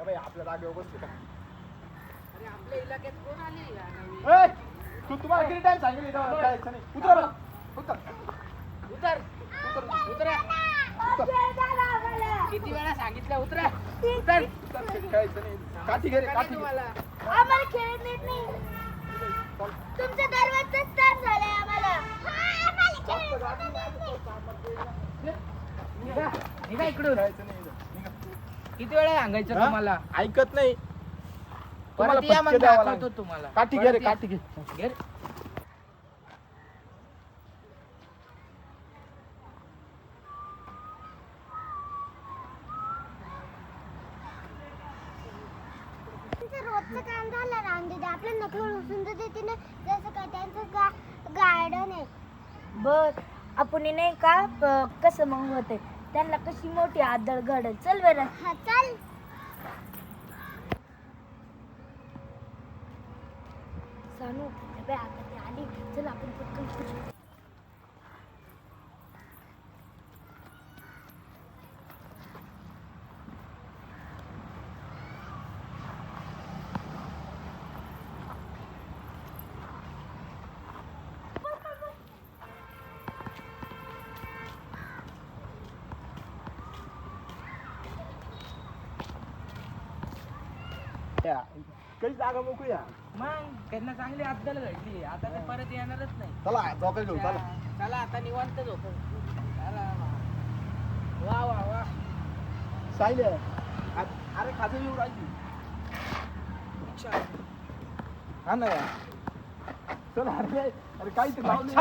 बाई आपल्या जागेवर बसते का? अरे आपल्या इलाक्यात कोण आली या नवीन? तुम्हाला किती टाइम सांगितलं इथं जायचं नाही. उतरा बरं. उतर. उतर उतरा. किती वेळा सांगितलं उतरा. उतर. खेळायचं नाही. काठी घे रे, काठी घे. तुम्हाला आम्हाला खेळत येत नाही. तुमचं दरवाजाच तास झालाय आम्हाला. निघा निघा इकडून. खेळायचं नाही इथं. निघा. किती वेळा सांगायचं हा? तुम्हाला? ऐकत नाही. तुम्हाला परत या मग फटके द्यावा दाखवतो लागेल. तुम्हाला. काठी घे रे, परत या. काठी घे. घे. तुमचं रोजचं काम झालं रामदेवी. आपल्याला थोडं सुंदर देते ना, जसं काय त्यांचं गार्डन आहे. बर आपण नाही का कसं मग होते त्यांना कशी मोठी आदळ घडत. चल बरं. हा चल. सानू बे आता ती आली. चल आपण पटकन फिरू. काही जागा मोकळी आहे. मग त्यांना चांगली अद्दल घडली. आता ते परत येणारच नाही. चला झोका घेऊ चला. चला आता निवांत झोप. वा वा वा. सायले अरे खाजं येऊ राहिली. हा ना यार. चल अरे काहीतरी लावलं.